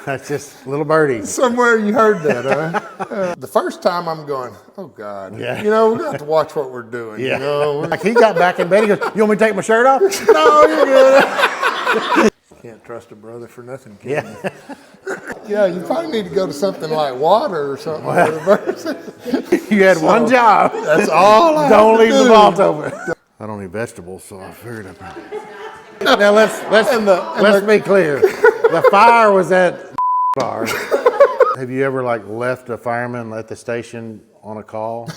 That's just little birdie. Somewhere you heard that, huh? The first time I'm going, oh God. Yeah. You know, we're going to have to watch what we're doing. Yeah. You know? Like he got back in bed, he goes, "You want me to take my shirt off?" "No, you're good." Can't trust a brother for nothing, can Yeah. you? Yeah, you probably need to go to something like water or something. You had one job. That's all I Don't had to leave the do. vault open. I don't eat vegetables, so I figured Now let's be clear. The fire was at bar. Have you ever like left a fireman at the station on a call?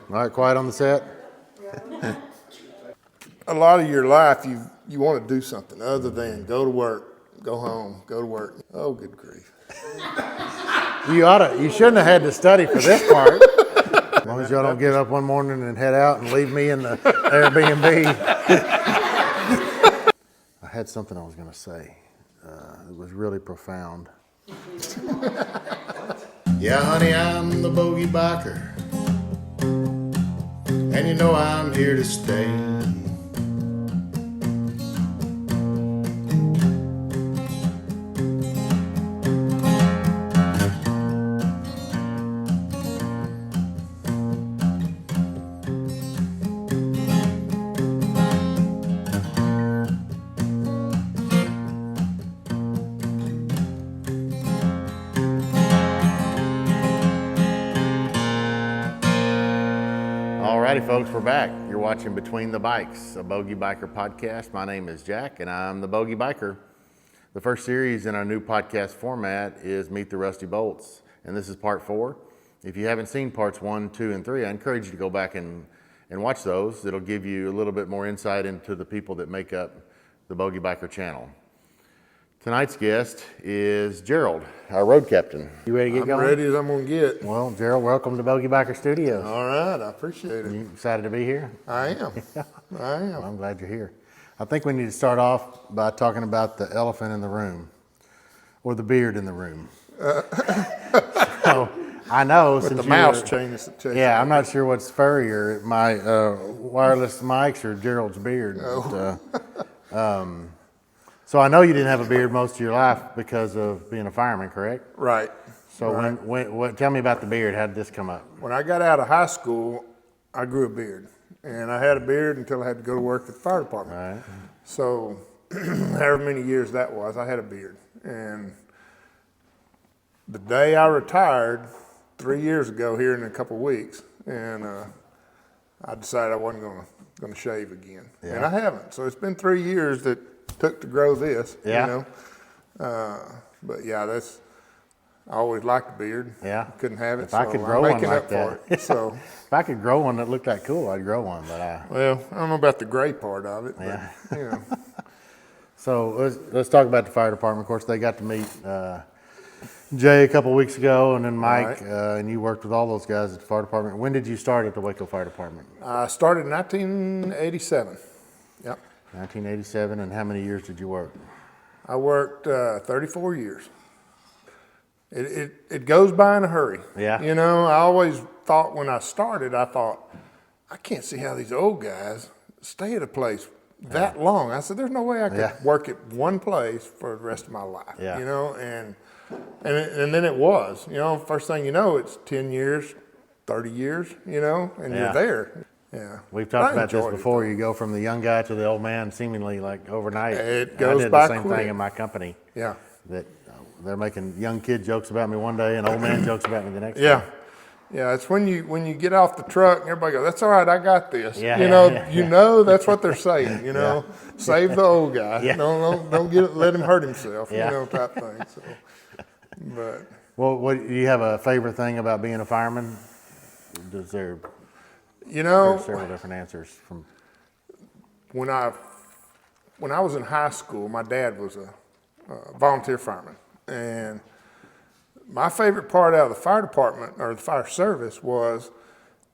Not quite on the set? A lot of your life, you want to do something other than go to work, go home, go to work. Oh, good grief. You shouldn't have had to study for this part. As long as y'all don't get up one morning and head out and leave me in the Airbnb. I had something I was going to say. It was really profound. Yeah, honey, I'm the bogey biker. And you know I'm here to stay. Alrighty, folks, we're back. You're watching Between the Bikes, a Bogey Biker podcast. My name is Jack, and I'm the Bogey Biker. The first series in our new podcast format is Meet the Rusty Bolts, and this is part 4. If you haven't seen parts 1, 2, and 3, I encourage you to go back and watch those. It'll give you a little bit more insight into the people that make up the Bogey Biker channel. Tonight's guest is Gerald, our road captain. You ready to get going? I'm ready as I'm going to get. Well, Gerald, welcome to Bogey Biker Studios. All right, I appreciate it. You excited to be here? I am. I am. Well, I'm glad you're here. I think we need to start off by talking about the elephant in the room, or the beard in the room. So, I know With since the mouse chain. Yeah, I'm not sure what's furrier, my wireless mics or Gerald's beard. Oh. But, so I know you didn't have a beard most of your life because of being a fireman, correct? Right. So right. Tell me about the beard. How did this come up? When I got out of high school, I grew a beard. And I had a beard until I had to go to work at the fire department. Right. So however many years that was, I had a beard. And the day I retired, 3 years ago here in a couple of weeks, and I decided I wasn't going to shave again. Yeah. And I haven't. So it's been 3 years that took to grow this, Yeah. you know. But yeah, I always liked the beard. Yeah. Couldn't have it, If so I could I'm grow one making like up that. for it. So, If I could grow one that looked that cool, I'd grow one. But well, I don't know about the gray part of it, but, Yeah. you know. So let's talk about the fire department. Of course, they got to meet Jay a couple weeks ago, and then Mike, and you worked with all those guys at the fire department. When did you start at the Waco Fire Department? I started in 1987. Yep. 1987, and how many years did you work? I worked 34 years. It goes by in a hurry. Yeah. You know, I always thought when I started, I can't see how these old guys stay at a place that long. I said, there's no way I could work at one place for the rest of my life. Yeah. You know, and then it was. You know, first thing you know, it's 10 years, 30 years, you know, and you're there. Yeah. We've talked about this enjoyed before. You go from the young guy to the old man seemingly like overnight. It goes I did by the same quick. thing in my company. Yeah. That they're making young kid jokes about me one day and old man jokes about me the next Yeah. day. Yeah, it's when you get off the truck and everybody goes, that's all right, I got this. Yeah, you know, yeah, you know that's what they're saying, you know. Save the old guy. Yeah. Don't let him hurt himself, Yeah. you know, type thing. So, but Well, do you have a favorite thing about being a fireman? There's you know, several different answers from. when I was in high school, my dad was a volunteer fireman, and my favorite part out of the fire department or the fire service was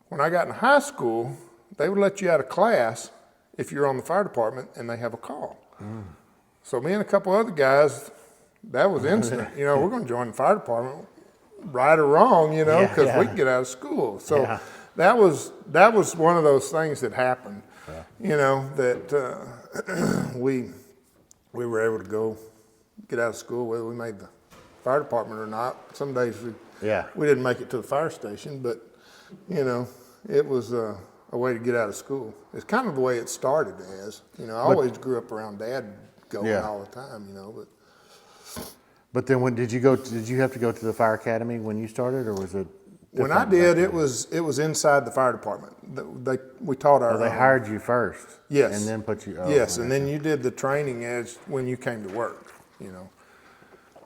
when I got in high school, they would let you out of class if you're on the fire department and they have a call. So me and a couple other guys, that was instant. You know, we're going to join the fire department, right or wrong, you know, because we can get out of school. So that was one of those things that happened. You know, that we were able to go get out of school, whether we made the fire department or not. Some days Yeah. we didn't make it to the fire station, but you know, it was a way to get out of school. It's kind of the way it started as. You know, I always grew up around Dad going Yeah. all the time. You know, But then when did you go? Did you have to go to the fire academy when you started, or was it? when I did, it was inside the fire department. We taught our. Oh, they hired you first. Yes. And then put you. Oh, Yes, okay. and then you did the training as when you came to work. You know,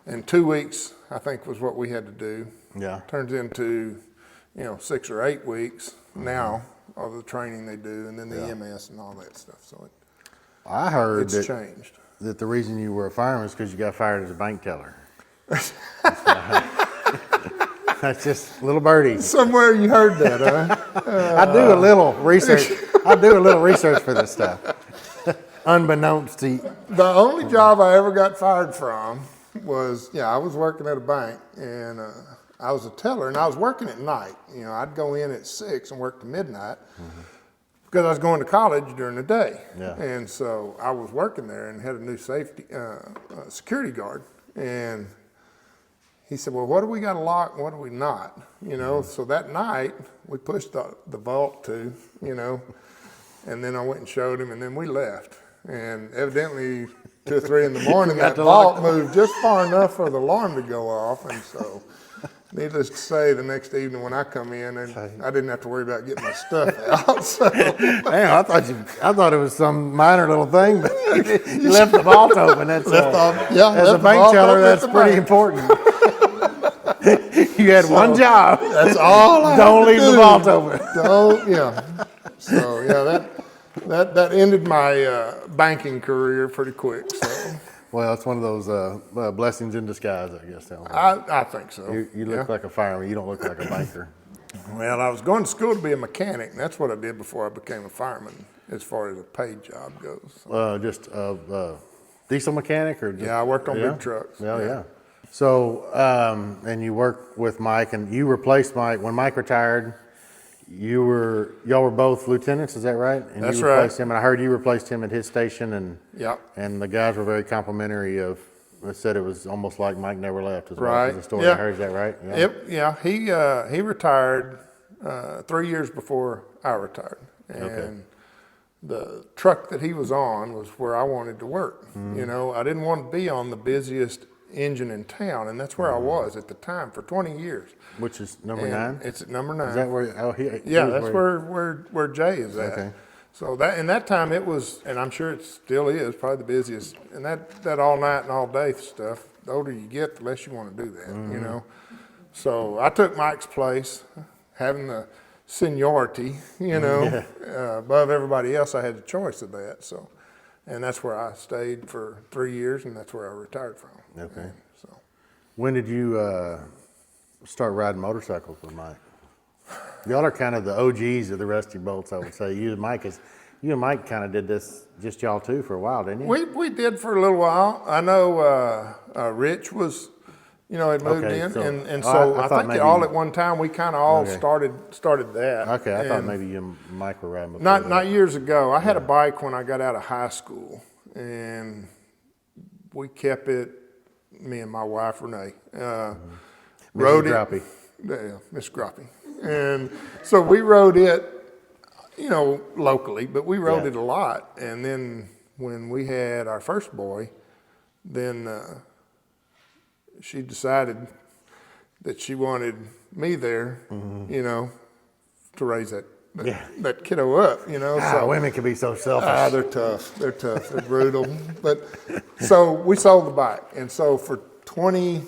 and 2 weeks I think was what we had to do. Yeah. Turns into, 6 or 8 weeks now of the training they do, and then the EMS and all that stuff. So I heard it's that, changed. that the reason you were a fireman is because you got fired as a bank teller. That's just little birdie. Somewhere you heard that, huh? I do a little research. I do a little research for this stuff. Unbeknownst to you. The only job I ever got fired from was, I was working at a bank, and I was a teller, and I was working at night. You know, I'd go in at 6 and work to midnight because I was going to college during the day. Yeah. And so I was working there and had a new security guard, and he said, well, what do we got to lock and what do we not? You know, so that night we pushed the vault to, and then I went and showed him, and then we left. And evidently 2 or 3 in the morning, that vault moved just far enough for the alarm to go off. And so, needless to say, the next evening when I come in, and I didn't have to worry about getting my stuff out. So, Damn, I thought it was some minor little thing, but you left the vault open. That's as a bank teller, that's pretty important. You had one job. That's all I Don't had to leave the do. vault open. So that ended my banking career pretty quick. So Well, it's one of those blessings in disguise, I guess. I think so. You look like a fireman. You don't look like a banker. Well, I was going to school to be a mechanic, and that's what I did before I became a fireman, as far as a paid job goes. Just a diesel mechanic, or just, I worked on big trucks. Yeah. So, and you worked with Mike, and you replaced Mike when Mike retired. Y'all were both lieutenants, is that right? And That's you right. replaced him, and I heard you replaced him at his station, and Yep. and the guys were very complimentary of. They said it was almost like Mike never left. As well Right. as the story Yeah. I heard. Is that right? Yeah. He retired 3 years before I retired, and the truck that he was on was where I wanted to work. I didn't want to be on the busiest engine in town, and that's where I was at the time for 20 years. Which is number And 9. It's at number 9. Is that where? Oh, Yeah, that's where Jay is at. Okay. So that time it was, and I'm sure it still is, probably the busiest. And that all night and all day stuff, the older you get, the less you want to do that, So I took Mike's place, having the seniority, above everybody else. I had the choice of that. So, and that's where I stayed for 3 years, and that's where I retired from. Okay. And so. When did you start riding motorcycles with Mike? Y'all are kind of the OGs of the Rusty Bolts, I would say. You and Mike kind of did this, just y'all two, for a while, didn't you? We did for a little while. I know Rich was, had moved Okay, in, so- and I so I, thought think maybe- all at one time we kind of all Okay. started that. Okay, I thought And maybe you and Mike were riding before not that. not years ago. I had a bike when I got out of high school, and we kept it. Me and my wife Renee rode it. Droppy. Yeah, Miss Groppy. And so we rode it, locally, but we rode Yeah. it a lot. And then when we had our first boy, then she decided that she wanted me there, to raise that kiddo up, So Women can be so selfish. they're tough. They're brutal. But so we sold the bike. And so for 20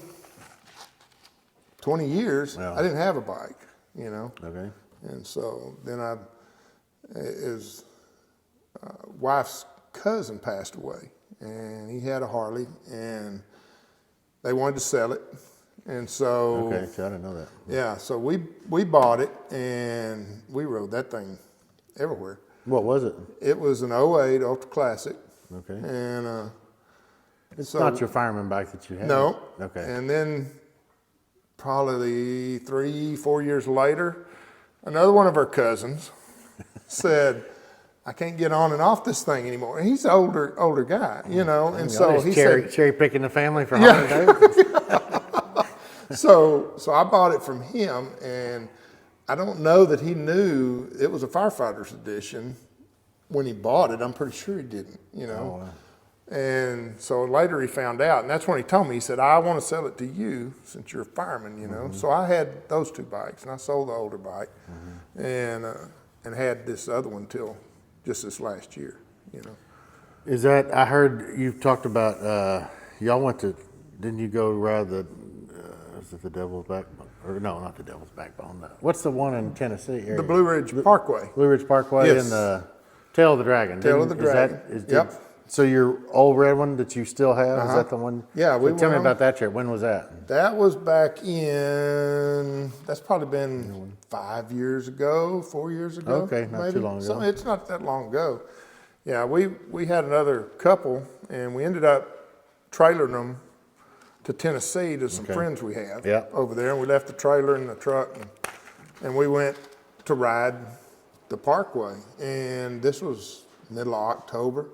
years, Yeah. I didn't have a bike, Okay. And so then his wife's cousin passed away, and he had a Harley, and they wanted to sell it. And so, Okay, so I didn't know that. yeah, so we bought it, and we rode that thing everywhere. What was it? It was an '08 Ultra Classic, Okay. and It's so- not your fireman bike that you had. no. Okay. And then probably 3-4 years later, another one of our cousins said, I can't get on and off this thing anymore. And he's an older guy, you know, and so he said, cherry picking the family for holidays. so I bought it from him, and I don't know that he knew it was a Firefighters edition when he bought it. I'm pretty sure he didn't, you know. Oh, wow. And so later he found out, and that's when he told me, he said, I want to sell it to you since you're a fireman, you know. So I had those two bikes, and I sold the older bike and had this other one till just this last year, you know. Is that, I heard you've talked about, y'all went to, didn't you go ride the, is it the Devil's Backbone? Or no, not the Devil's Backbone. What's the one in Tennessee area? The Blue Ridge Parkway. Blue Ridge Parkway Yes. and the Tail of the Dragon. Tail of the Dragon. Yep. So your old red one that you still have, is that the one? Yeah, we So tell me went on- about that trip. When was that? That was back in, that's probably been 5 years ago, 4 years ago. Okay, not too long ago. It's not that long ago. Yeah, we had another couple, and we ended up trailering them to Tennessee to some friends we have Yeah. over there. And we left the trailer in the truck, and we went to ride the Parkway. And this was middle of October,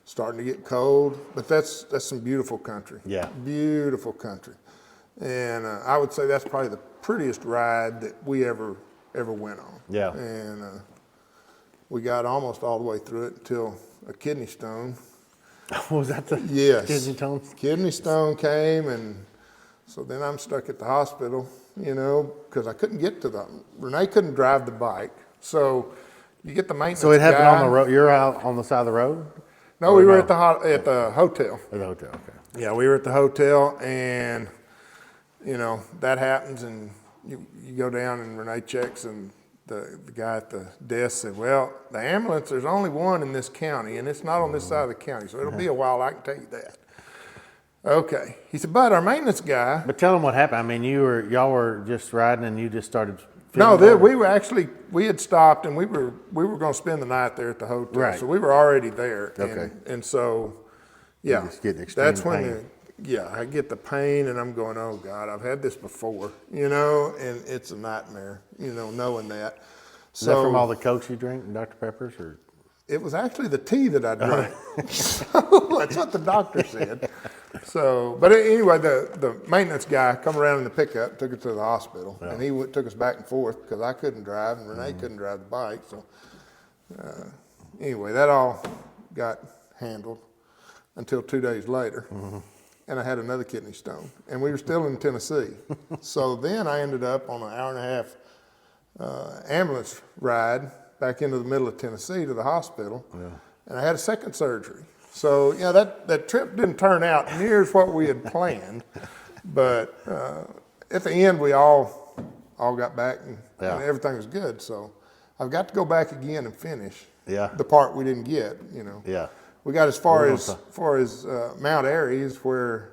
starting to get cold, but that's some beautiful country. Yeah. Beautiful country. And I would say that's probably the prettiest ride that we ever went on. Yeah. And we got almost all the way through it until a kidney stone. Was that the Yes. Kidney Tones? Kidney stone came, and so then I'm stuck at the hospital, you know, because I couldn't get to Renee couldn't drive the bike. So you get the maintenance So it happened on guy. the road. You're out on the side of the road? No, we were at the hotel. At the hotel, okay. Yeah, we were at the hotel, and you know that happens, and you go down, and Renee checks, and the guy at the desk said, "Well, the ambulance, there's only one in this county, and it's not on this side of the county, so it'll be a while. I can tell you that." Okay, he said, "But our maintenance guy." But tell them what happened. I mean, y'all were just riding and you just started. No, feeling we had stopped, and we were going to spend the night there at the hotel, Right. so we were already there. Okay. And so, yeah, just get extreme that's when pain. I get the pain, and I'm going, oh God, I've had this before, you know, and it's a nightmare, you know, knowing that. Is that from all the Cokes you drink and Dr. Peppers, or? It was actually the tea that I drank. So that's what the doctor said. So, but anyway, the maintenance guy come around in the pickup, took us to the hospital, and he took us back and forth because I couldn't drive and Renee couldn't drive the bike. So, anyway, that all got handled until 2 days later, and I had another kidney stone, and we were still in Tennessee. So then I ended up on an hour and a half ambulance ride back into the middle of Tennessee to the hospital, and I had a second surgery. So, you know, that trip didn't turn out near as what we had planned, but at the end we all got back and everything was good. So I've got to go back again and finish the part we didn't get, you know. Yeah. We got as far as Mount Airy, where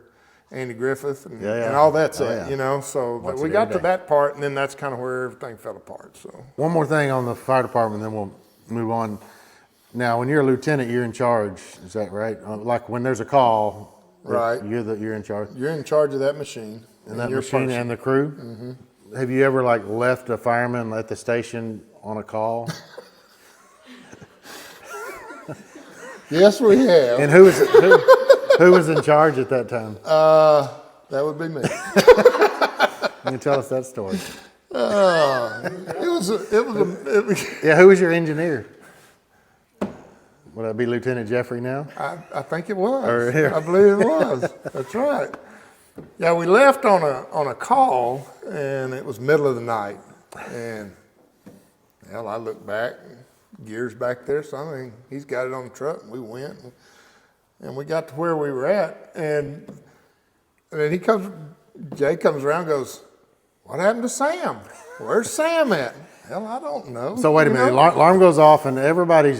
Andy Griffith and Yeah. all that's Oh, at, yeah. you know. So Watch we it got every to day. that part, and then that's kind of where everything fell apart. So One more thing on the fire department, then we'll move on. Now, when you're a lieutenant, you're in charge. Is that right? Like when there's a call, Right. You're in charge. you're in charge of that machine. And that your machine person. and the crew. Mm-hmm. Have you ever like left a fireman at the station on a call? Yes, we have. And who was in charge at that time? That would be me. Can you tell us that story? It was. Yeah, who was your engineer? Would that be Lieutenant Jeffrey now? I think it was. Or here. I believe it was. That's right. Yeah, we left on a call, and it was middle of the night, and hell, I looked back, gears back there. So I mean, he's got it on the truck, and we went, and we got to where we were at, and then Jay comes around, and goes, "What happened to Sam? Where's Sam at?" Hell, I don't know. So wait a You minute. know? Alarm goes off and everybody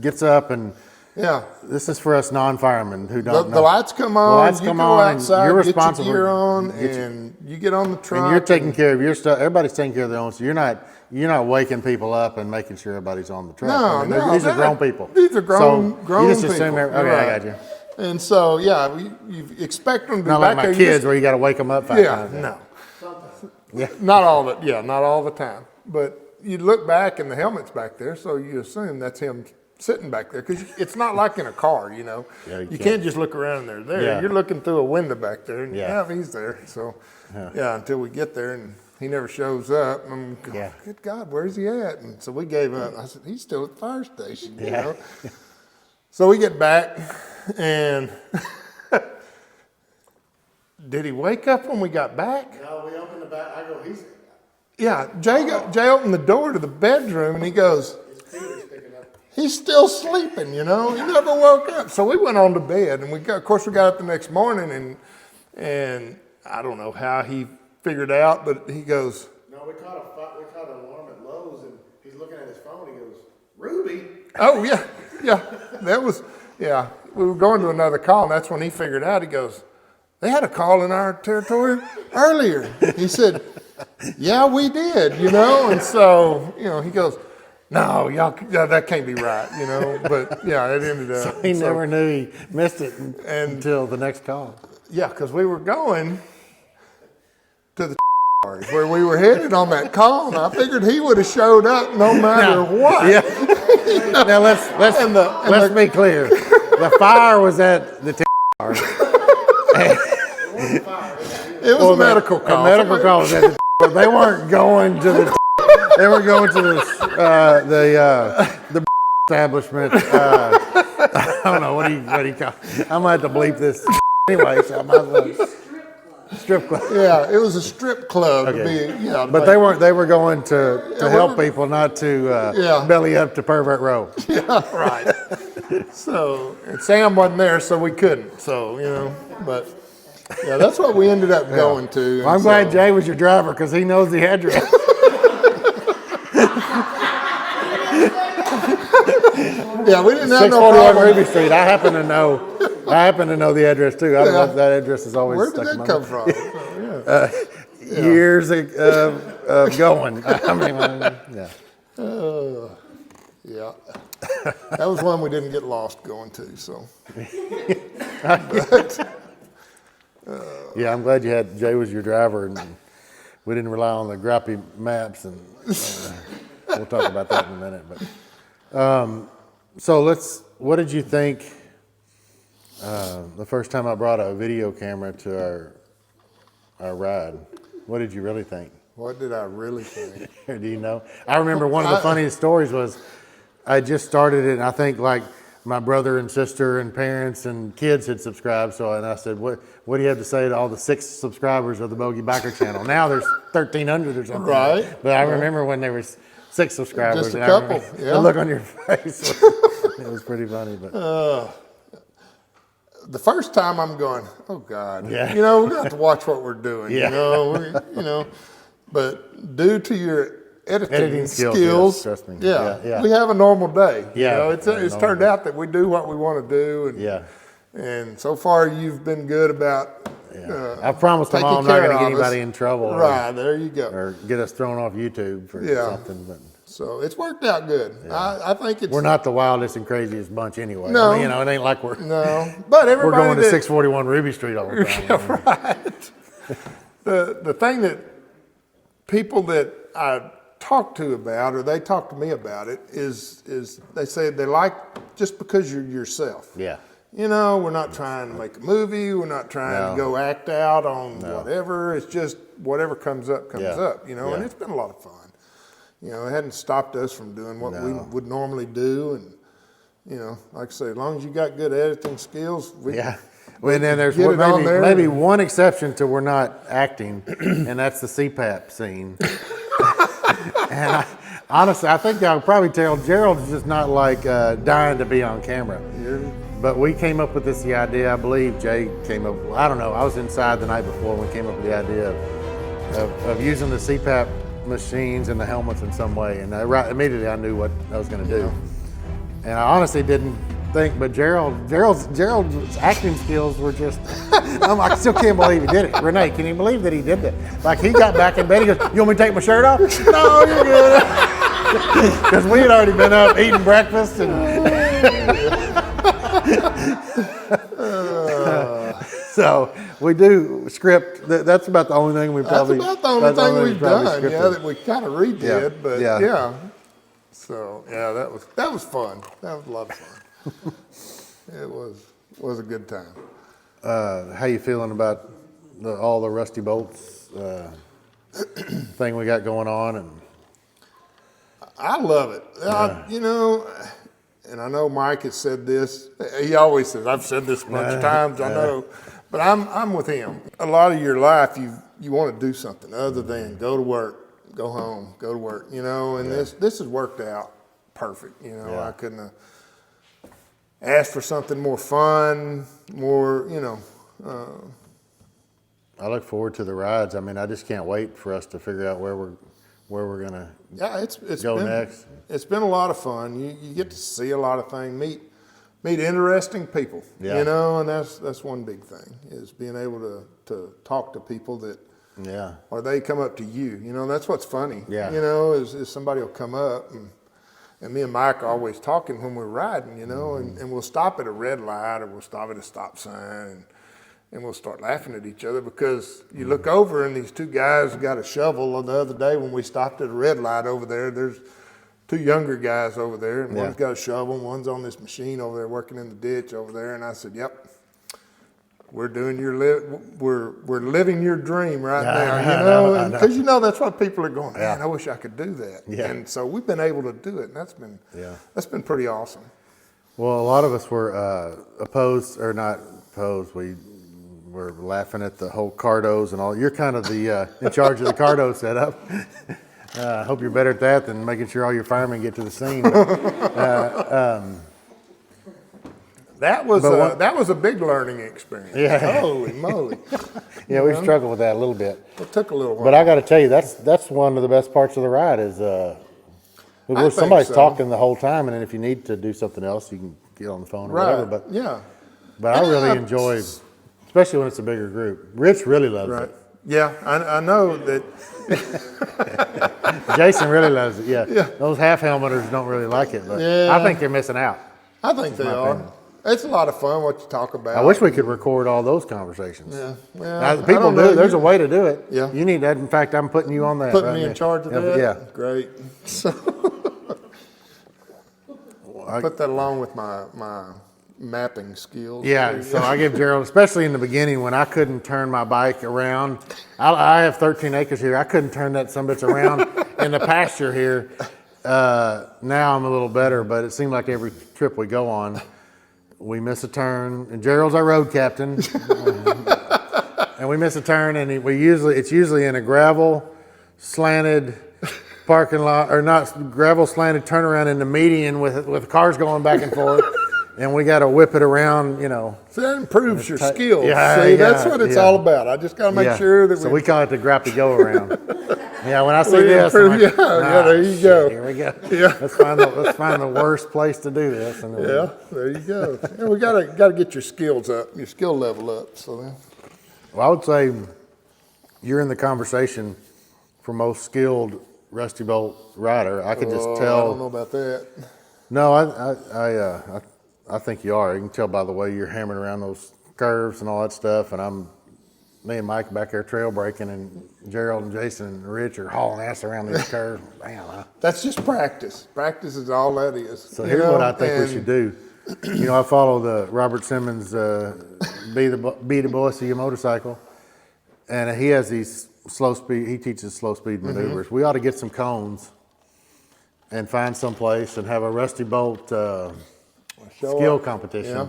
gets up, and Yeah. this is for us non-firemen who don't The know. lights come on, lights you come go on, and outside, you're get your responsible gear to on, get your- and you get on the truck. And you're taking care of your stuff. Everybody's taking care of their own. So you're not waking people up and making sure everybody's on the truck. No, I mean, no, these are grown people. These are grown You just assume. people. Okay, I Right. got you. And so, yeah, you expect them to be Not back like my there. kids, where you got to wake them up 5 Yeah, times. no. Yeah. Not all the time. But you look back and the helmet's back there, so you assume that's him sitting back there because it's not like in a car, you know. Yeah, you you can't. can't just look around and they're there. Yeah. You're looking through a window back there, and Yeah. he's there. So, yeah, until we get there, and he never shows up. I'm going, Yeah. good God, where's he at? And so we gave up. I said, he's still at the fire station, you know. So we get back, and did he wake up when we got back? No, we opened the back. I go, he's. Yeah, Jay opened the door to the bedroom, and he goes, he's still sleeping, you know. He never woke up. So we went on to bed, and of course, we got up the next morning, and I don't know how he figured out, but he goes, No, we caught an alarm at Lowe's, and he's looking at his phone. He goes, Ruby. oh yeah, we were going to another call, and that's when he figured out. He goes, they had a call in our territory earlier. He said, yeah, we did, you know. And so, you know, he goes, no, that can't be right, you know. But yeah, it ended up. He never knew he missed it until the next call. Yeah, because we were going to the where we were headed on that call, and I figured he would have showed up no matter what. Yeah. Now let's be clear. The fire was at the bar. It was a medical call. A medical call was at the bar. They weren't going to the. They were going to the establishment. I don't know what do you call it? I might have to bleep this anyway. So I might as well. Strip club. Yeah, it was a strip club. Okay. To be, yeah, But they weren't. They were going to help people, not to belly up to Pervert Row. Yeah, right. So and Sam wasn't there, so we couldn't. So you know, but yeah, that's what we ended up going to. Well, I'm glad Jay was your driver because he knows the address. Yeah, we didn't have 641 no problem. Ruby Street. I happen to know the address too. I don't know if that address is always Where stuck did in my that come mind. from? So, yeah. Years of going. I mean, yeah. Yeah. That was one we didn't get lost going to. So. Yeah, I'm glad Jay was your driver, and we didn't rely on the grappy maps, and we'll talk about that in a minute. But so what did you think the first time I brought a video camera to our ride? What did you really think? What did I really think? Or do you know? I remember one of the funniest stories was I just started it, and I think like my brother and sister and parents and kids had subscribed. And I said, what do you have to say to all the 6 subscribers of the Bogey Biker channel? Now there's 1,300 or something. Right. But I remember when there was 6 subscribers. Just a and couple, the yeah. look on your face. It was pretty funny. But The first time I'm going, oh God, Yeah. you know, we're gonna have to watch what we're doing. Yeah. You know, but due to your editing yes, skills, trust me. Yeah, Yeah. we have a normal day. Yeah. You know, it's Normal turned day. out that we do what we want to do, and yeah. and so far you've been good about. I promised them all I'm not going to get anybody in trouble. Right, there you go. Or get us thrown off YouTube for Yeah. something. But So it's worked out good. I think it's we're not the wildest and craziest bunch anyway. No. I mean, you know, it ain't like we're but everybody we're going to that- 641 Ruby Street all the time. Right. The thing that people that I talk to about, or they talk to me about it, is they say they like just because you're yourself. Yeah. You know, we're not trying to make a movie. We're not trying to go act out on whatever. It's just whatever comes up, comes up, you know, and it's been a lot of fun. You know, it hadn't stopped us from doing what we would normally do. And, you know, like I say, as long as you got good editing skills, Yeah. Well, and then there's Get it on there. maybe one exception to we're not acting, and that's the CPAP scene. And honestly, I think I'll probably tell Gerald's just not like dying to be on camera. But we came up with this idea. I believe Jay came up. I don't know. I was inside the night before when we came up with the idea of using the CPAP machines and the helmets in some way. And immediately I knew what I was going to do. And I honestly didn't think, but Gerald's acting skills were just. I still can't believe he did it. Renee, can you believe that he did that? Like he got back in bed. He goes, "You want me to take my shirt off?" No, you're good. Because we had already been up eating breakfast and. So we do script. That's about the only thing we probably. That's about the only thing we've done. scripted. Yeah, that we kind of redid. Yeah. But Yeah. So yeah, that was fun. That was a lot of fun. It was a good time. How you feeling about all the Rusty Bolts thing we got going on? And I love it. You know, and I know Mike has said this. He always says, I've said this a bunch of times, I know. But I'm with him. A lot of your life, you want to do something other than go to work, go home, go to work, you know. And this has worked out perfect, you know. I couldn't have asked for something more fun, more, you know. I look forward to the rides. I mean, I just can't wait for us to figure out where we're gonna it's go been, next. It's been a lot of fun. You get to see a lot of things, meet interesting people. Yeah. You know, and that's one big thing is being able to talk to people that, or they come up to you. You know, that's what's funny. Yeah. You know, is somebody will come up and me and Mike are always talking when we're riding. You know, and we'll stop at a red light or we'll stop at a stop sign. And we'll start laughing at each other because you look over and these two guys got a shovel. The other day when we stopped at a red light over there, there's two younger guys over there, and one's got a shovel, and one's on this machine over there working in the ditch over there. And I said, "Yep, we're doing we're living your dream right now." You know, because you know that's what people are going. Man, I wish I could do that. Yeah. And so we've been able to do it, and that's been pretty awesome. Well, a lot of us were opposed or not opposed. We're laughing at the whole Cardos and all. You're kind of the in charge of the Cardo setup. I hope you're better at that than making sure all your firemen get to the scene. That was a big learning experience. Yeah. Holy moly. Yeah, we struggled with that a little bit. It took a little while. But I got to tell you, that's one of the best parts of the ride is somebody's talking the whole time, and then if you need to do something else, you can get on the phone or whatever. But I really enjoy, especially when it's a bigger group. Rich really loves it. Yeah, I know that. Jason really loves it. Yeah. Those half helmeters don't really like it, but I think they're missing out. I think they are. opinion. It's a lot of fun what you talk about. I wish we could record all those conversations. Yeah. Now, people do. There's a way to do it. Yeah. You need that. In fact, I'm putting you on that. Putting me in charge of that? Yeah. Great. So put that along with my mapping skills. Yeah, so I give Gerald, especially in the beginning when I couldn't turn my bike around. I have 13 acres here. I couldn't turn that sumbitch around in the pasture here. Now I'm a little better, but it seemed like every trip we go on, we miss a turn. And Gerald's our road captain. And we miss a turn, and it's usually in a gravel slanted parking lot, or not gravel slanted turnaround in the median with cars going back and forth. And we got to whip it around, you know. So that improves your skills. Yeah, See, that's what it's all about. I just got to make sure that So we call it the grappy go around. Yeah, when I see this, improve, I'm like, there you go. Here we go. Yeah. Let's find the worst place to do this. And There you go. And we got to get your skills up, your skill level up. So then. Well, I would say you're in the conversation for most skilled Rusty Bolt rider. I could just tell. I don't know about that. No, I think you are. You can tell by the way you're hammering around those curves and all that stuff. And me and Mike back there trail breaking, and Gerald and Jason and Rich are hauling ass around these curves. Damn, That's just practice. Practice is all that is. So here's what I think we should do. You know, I follow the Robert Simmons Be the Boss of Your Motorcycle, and he has these slow speed. He teaches slow speed maneuvers. We ought to get some cones and find some place and have a Rusty Bolt skill competition. Yeah.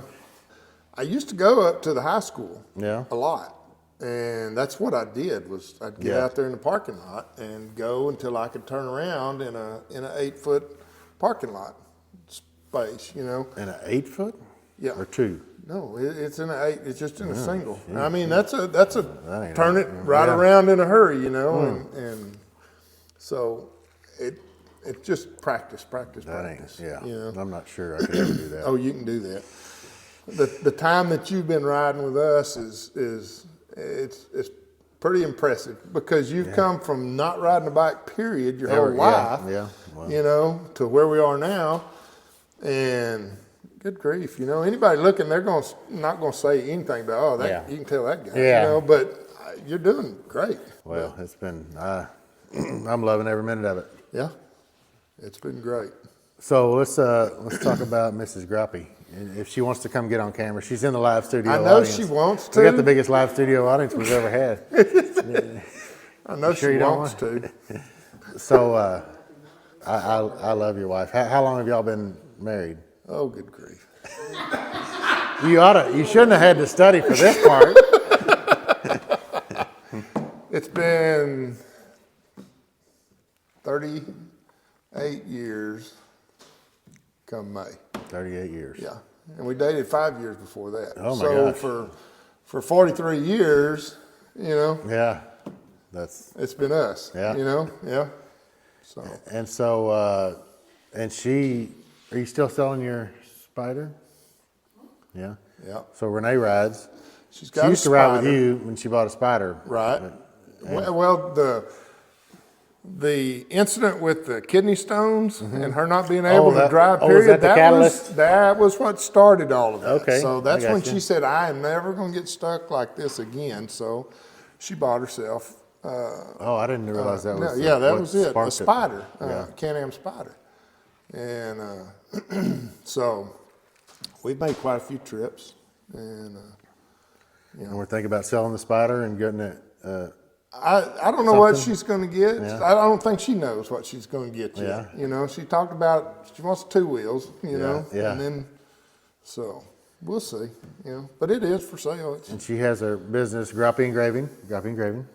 I used to go up to the high school a lot, and that's what I did. Was I'd get out there in the parking lot and go until I could turn around in a 8-foot parking lot space. You know, In an 8-foot? Yeah. Or 2? No, it's in an 8. It's just in a single. I mean, that's a turn it right Yeah. around in a hurry. You know, and so it's just practice. Yeah. You know? I'm not sure I could ever do that. Oh, you can do that. The time that you've been riding with us is pretty impressive because you've come from not riding a bike period your whole life. Yeah. Well, You know, to where we are now, and good grief, you know, anybody looking, they're not gonna say anything about that. You can tell that guy. Yeah. You know, but you're doing great. Well, it's been I'm loving every minute of it. Yeah. It's been great. So let's talk about Mrs. Gruppy. And if she wants to come get on camera, she's in the live studio. I know audience. she wants to. We got the biggest live studio audience we've ever had. I know Sure she you don't wants to. So I love your wife. How long have y'all been married? Oh, good grief. You shouldn't have had to study for this part. It's been 38 years come May. 38 years. Yeah. And we dated 5 years before that. Oh, my so gosh. for 43 years, Yeah. it's been us. Yeah. Yeah. So And so, are you still selling your Spider? Yeah. yeah. So Renee rides. She's She got used a to ride with Spider. you when she bought a Spider. Right. Well, the incident with the kidney stones and her not being able to drive, was period, that the catalyst? that was what started all of that. Okay, So that's I when gotcha. she said, I am never going to get stuck like this again. So she bought herself. Oh, I didn't realize that was. Yeah, that what was it. A sparked Spider, Yeah. Can-Am Spider. And so we've made quite a few trips. And And we're thinking about selling the Spider and getting it. I don't know what Something? she's going to get. Yeah. I don't think she knows what she's going to get yet. Yeah. She talked about she wants 2 wheels. Yeah. And then so we'll see. But it is for sale. And she has her business, Gruppy Engraving. Gruppy Engraving.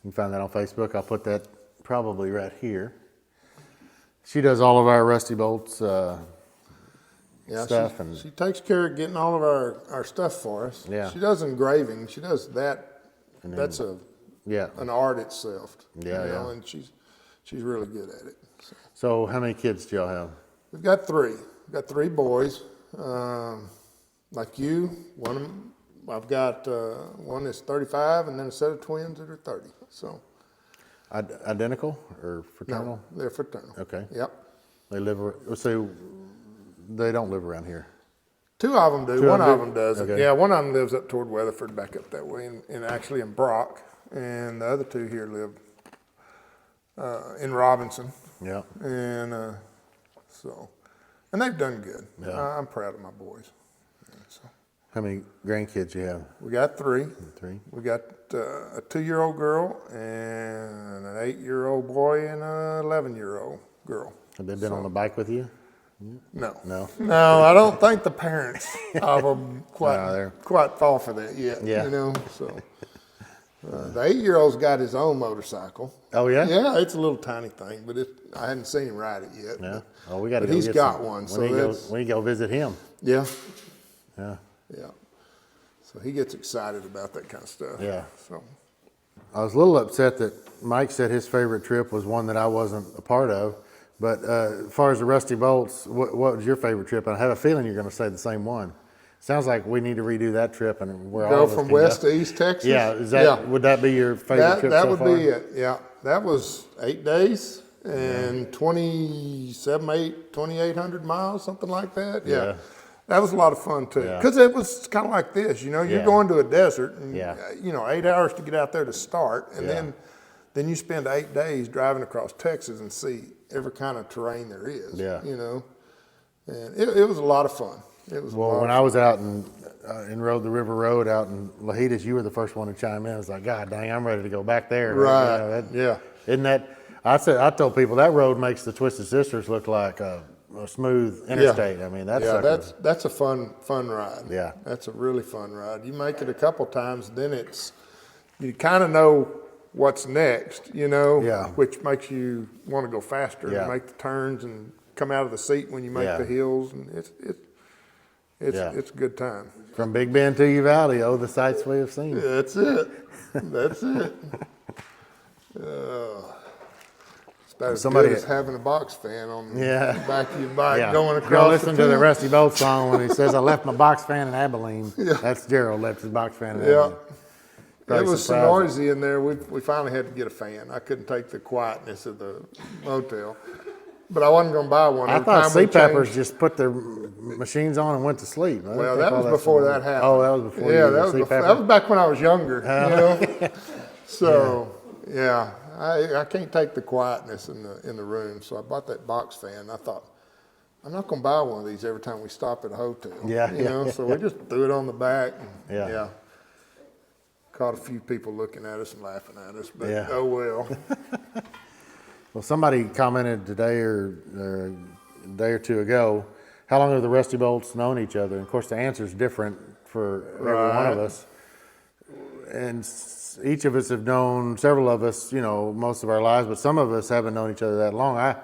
You can find that on Facebook. I'll put that probably right here. She does all of our Rusty Bolts stuff. She takes care of getting all of our stuff for us. Yeah. She does engraving. She does that. That's Yeah. an art itself. Yeah. And she's really good at it. So how many kids do y'all have? We've got 3. We've got 3 boys. Like you, I've got one that's 35 and then a set of twins that are 30. So Identical or fraternal? no, they're fraternal. Okay. Yep. They live. So they don't live around here. 2 of them do. Two of One them of do? them doesn't. Okay. Yeah, one of them lives up toward Weatherford, back up that way, and actually in Brock. And the other 2 here live in Robinson. Yeah. And and they've done good. Yeah. I'm proud of my boys. So How many grandkids you have? we got 3. 3. We got a 2-year-old girl and an 8-year-old boy and an 11-year-old girl. Have they been on the bike with you? No. No. No, I don't think the parents of them No, they're- quite fall for that yet. Yeah. So the 8-year-old's got his own motorcycle. Oh yeah. Yeah, it's a little tiny thing, but I hadn't seen him ride it yet. Yeah. Oh, we got to But go he's get got some. one, We so need to go- that's- we need to go visit him. Yeah. Yeah. Yeah. So he gets excited about that kind of stuff. Yeah. So I was a little upset that Mike said his favorite trip was one that I wasn't a part of. But as far as the Rusty Bolts, what was your favorite trip? And I have a feeling you're going to say the same one. Sounds like we need to redo that trip and where all go of us from can west go. to east Texas. Yeah, would that be your favorite trip That so would far? be it. Yeah, that was 8 days and 2,800 miles, something like that. Yeah. Yeah. That was a lot of fun too, Yeah. because it was kind of like this. You're Yeah. going to a desert, and Yeah. 8 hours to get out there to start, and Yeah. then you spend 8 days driving across Texas and see every kind of terrain there is. Yeah. And it was a lot of fun. It was. Well, when I was out and rode the River Road out in Lajitas, you were the first one to chime in. I was like, God dang, I'm ready to go back there. Right. Yeah. Isn't that? I told people that road makes the Twisted Sisters look like a smooth interstate. I mean, that's that's a fun ride. Yeah. That's a really fun ride. You make it a couple times, then you kind of know what's next, Yeah. which makes you want to go faster Yeah. and make the turns and come out of the seat when you make Yeah. the hills, and it's Yeah. a good time. from Big Bend to Uvalde. Oh, the sights we have seen. That's it. That's it. It's about as Somebody- good as having a box fan on Yeah. the back of your bike Yeah. going Go across listen the to the field. Rusty Bolt song when he says, "I left my box fan in Abilene." Yeah. That's Gerald left his box fan in Yeah. Abilene. Probably It was so surprising. noisy in there. We finally had to get a fan. I couldn't take the quietness of the motel, but I wasn't going to buy one. I Every thought time we Sea Peppers changed- just put their machines on and went to sleep. I didn't Well, think that all was before stuff- that happened. Oh, that was before. Yeah, you were that was Sea before, Pepper? that was back when I was younger. So yeah, I can't take the quietness in the room, so I bought that box fan. I thought, I'm not gonna buy one of these every time we stop at a hotel. Yeah, you know. So we just threw it on the back. And, Yeah. Caught a few people looking at us and laughing at us, but Yeah. oh well. Well, somebody commented today or a day or two ago, how long have the Rusty Bolts known each other? And of course, the answer is different for every one of Right. us. And each of us have known several of us, most of our lives, but some of us haven't known each other that long.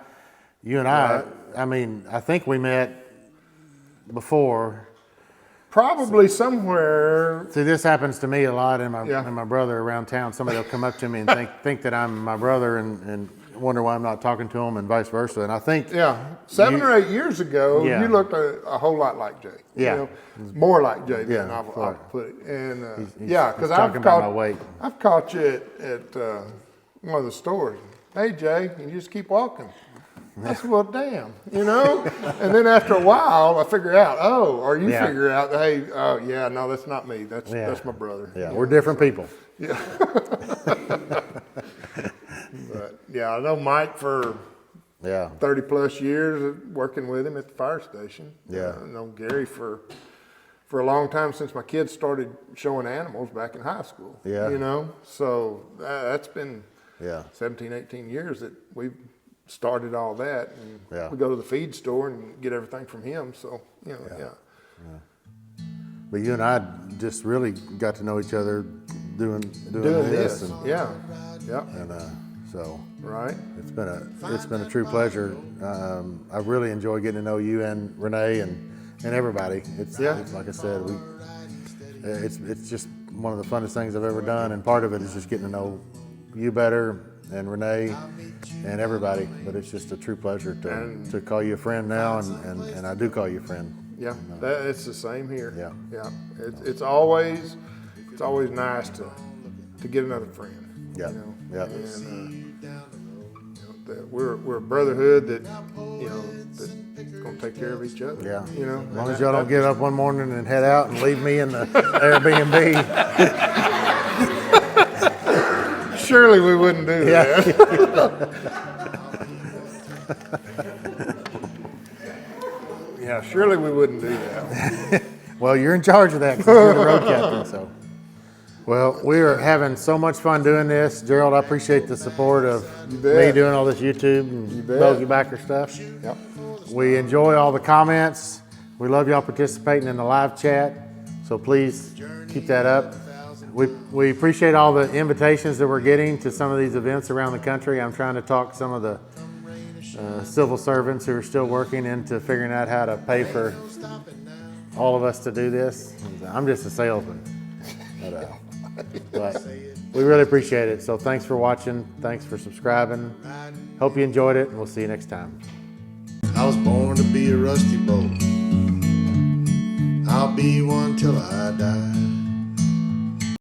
You and I mean, I think we met before. Probably somewhere. See, this happens to me a lot, and Yeah. my brother around town. Somebody will come up to me and think that I'm my brother, and wonder why I'm not talking to him, and vice versa. And I think, Yeah, 7 or 8 years ago, Yeah. you looked a whole lot like Jay. Yeah. More like Jay than Yeah, I'll right. put it. And he's because talking about my weight. I've caught you at one of the stores. Hey Jay, and you just keep walking. I said, well, damn, And then after a while, I figure out, Yeah. figure out, hey, oh yeah, no, that's not me. That's my brother. yeah, we're different people. Yeah. But yeah, I know Mike for Yeah, 30 plus years working with him at the fire station. Yeah. I know Gary for a long time since my kids started showing animals back in high school. Yeah. So that's been yeah, 17, 18 years that we've started all that. And Yeah. we go to the feed store and get everything from him. So, yeah. but you and I just really got to know each other doing Doing this, this. and, Yeah. so Right. it's been a true pleasure. I really enjoy getting to know you and Renee and everybody. It's like I said, it's just one of the funnest things I've ever done, and part of it is just getting to know you better and Renee and everybody. But it's just a true pleasure to call you a friend now, and I do call you a friend. Yeah, it's the same here. Yeah. Yeah. It's always nice to get another friend. Yeah. Yeah. And that we're a brotherhood that that's gonna take care of each other. Yeah. As As long as y'all don't get up one morning and head out and leave me in the Airbnb. Surely we wouldn't do that. Yeah, surely we wouldn't do that. Well, you're in charge of that because you're the road captain. So, well, we are having so much fun doing this. Gerald, I appreciate the support of bet. me doing all this YouTube and bet. Bogey Biker stuff. Yep. We enjoy all the comments. We love y'all participating in the live chat. So please keep that up. We appreciate all the invitations that we're getting to some of these events around the country. I'm trying to talk some of the civil servants who are still working into figuring out how to pay for all of us to do this. I'm just a salesman. But we really appreciate it. So thanks for watching. Thanks for subscribing. Hope you enjoyed it, and we'll see you next time. I was born to be a rusty bolt. I'll be one till I die.